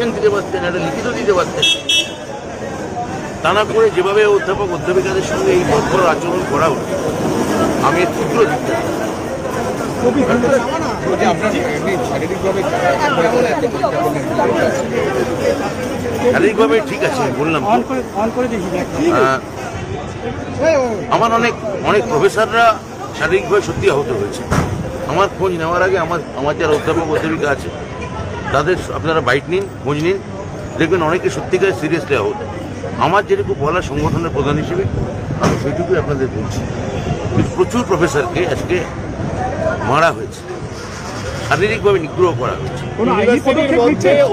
Written দিতে পারতেন, একটা লিখিত দিতে পারতেন। তা না করে যেভাবে অধ্যাপক অধ্যাপিকাদের সঙ্গে এই বর্বর আচরণ করা হলো, আমি এর তীব্র দিতে শারীরিকভাবে ঠিক আছে বললাম। আমার অনেক প্রফেসররা শারীরিকভাবে সত্যি আহত হয়েছে। আমার খোঁজ নেওয়ার আগে আমার যারা অধ্যাপক অধ্যাপিকা আছে তাদের আপনারা বাইট নিন, খোঁজ নিন, দেখবেন অনেকে সত্যিকার সিরিয়াসলি আহত। আমার যেটুকু বলা সংগঠনের প্রধান হিসেবে আমি সেইটুকুই আপনাদের বলছি। প্রচুর প্রফেসরকে আজকে মারা হয়েছে, শারীরিকভাবে নিগ্রহ করা হয়েছে।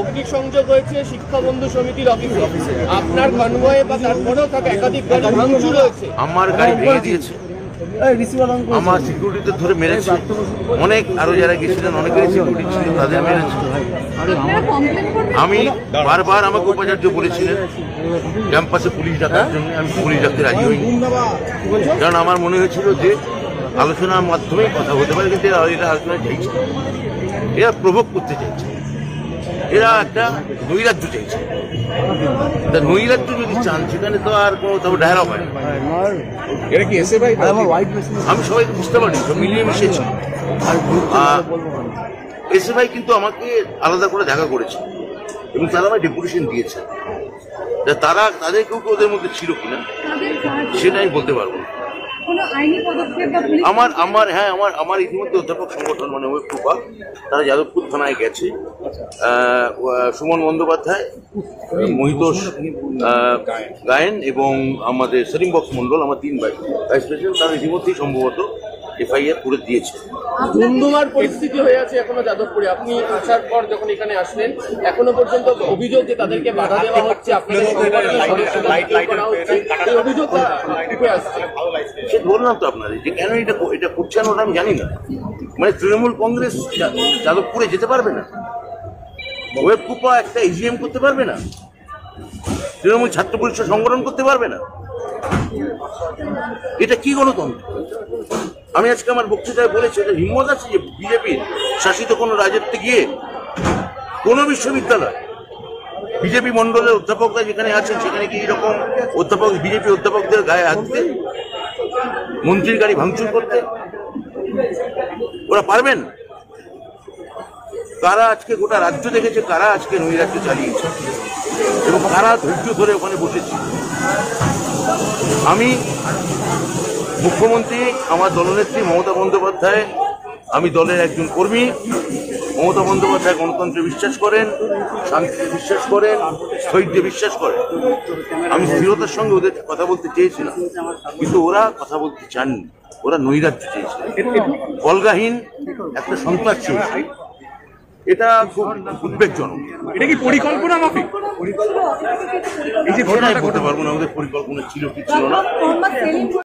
অগ্নিসংযোগ হয়েছে শিক্ষা বন্ধু সমিতির অফিসে, আপনার কনভয়ে বা তারপরেও থাকে একাধিক গাড়ি ভাঙচুর হয়েছে। আমার গাড়ি ভেঙে দিয়েছে, আমার সিকিউরিটিতে ধরে মেরেছে, অনেক আরো যারা গেছিলেন অনেকেরই সিকিউরিটি ছিল তাদের মেরেছে। আমি বারবার আমাকে উপাচার্য বলেছিলেন ক্যাম্পাসে পুলিশ ডাকার জন্য, আমি পুলিশ ডাকতে রাজি হইনি, কারণ আমার মনে হয়েছিল যে আলোচনার মাধ্যমেই কথা হতে পারে, কিন্তু এরা আলোচনা চাইছে, এরা প্রভোগ করতে চাইছে, এরা একটা নৈরাজ্য চাইছে। নৈরাজ্য যদি চান সেখানে তো আর কোনো তবে ডায়লগ হয় না। আমি সবাইকে বুঝতে পারি, সব মিলিয়ে মিশেছি। এসএফআই কিন্তু আমাকে আলাদা করে দেখা করেছে এবং তারা আমায় ডেপুটেশন দিয়েছে। তাদের কেউ ওদের মধ্যে ছিল কিনা সেটা আমি বলতে পারবো না। আমার ইতিমধ্যে অধ্যাপক সংগঠন মানে ওয়েবকুপা তারা যাদবপুর থানায় গেছে। সুমন বন্দ্যোপাধ্যায়, মহিতোষ গায়েন এবং আমাদের সেলিম বক্স মন্ডল, আমার 3 ভাইস প্রেসিডেন্ট, তারা ইতিমধ্যেই সম্ভবত এফআইআর করে দিয়েছে। ধুমধুমার পরিস্থিতি হয়ে আছে এখনো যাদবপুরে। আপনি আসার পর যখন এখানে আসলেন এখনো পর্যন্ত অভিযোগ যে তাদেরকে বাধা দেওয়া হচ্ছে, আপনাদের বললাম তো আপনাদের যে কেন এটা করছেন ওটা আমি জানি না। মানে তৃণমূল কংগ্রেস যাদবপুরে যেতে পারবে না, ওয়েবকুপা একটা ইজিএম করতে পারবে না, তৃণমূল ছাত্র পরিষদ সংগঠন করতে পারবে না। এটা কি গণতন্ত্র? আমি আজকে আমার বক্তৃতায় বলেছি, এটা হিম্মত আছে যে বিজেপির শাসিত কোনো রাজত্বে গিয়ে কোনো বিশ্ববিদ্যালয় বিজেপি মন্ডলের অধ্যাপকরা যেখানে আছেন সেখানে কি এরকম বিজেপি অধ্যাপকদের গায়ে হাঁটতে, মন্ত্রীর গাড়ি ভাঙচুর করতে? ওরা পারবেন? কারা আজকে গোটা রাজ্য দেখেছে, কারা আজকে নৈরাজ্য চালিয়েছে এবং কারা ধৈর্য ধরে ওখানে বসেছে? আমি মুখ্যমন্ত্রী, আমার দলনেত্রী মমতা বন্দ্যোপাধ্যায়, আমি দলের একজন কর্মী। মমতা বন্দ্যোপাধ্যায় গণতন্ত্রে বিশ্বাস করেন, শান্তিতে বিশ্বাস করেন, স্থৈর্যে বিশ্বাস করেন। আমি স্থিরতার সঙ্গে ওদের কথা বলতে চেয়েছিলাম, কিন্তু ওরা কথা বলতে চাননি, ওরা নৈরাজ্য চেয়েছিল, কলগাহীন একটা সন্ত্রাস চেয়েছে। এটা খুব উদ্বেগজনক। এটা কি পরিকল্পনা মাফিক? বলতে পারবো না ওদের পরিকল্পনা ছিল কি ছিল না।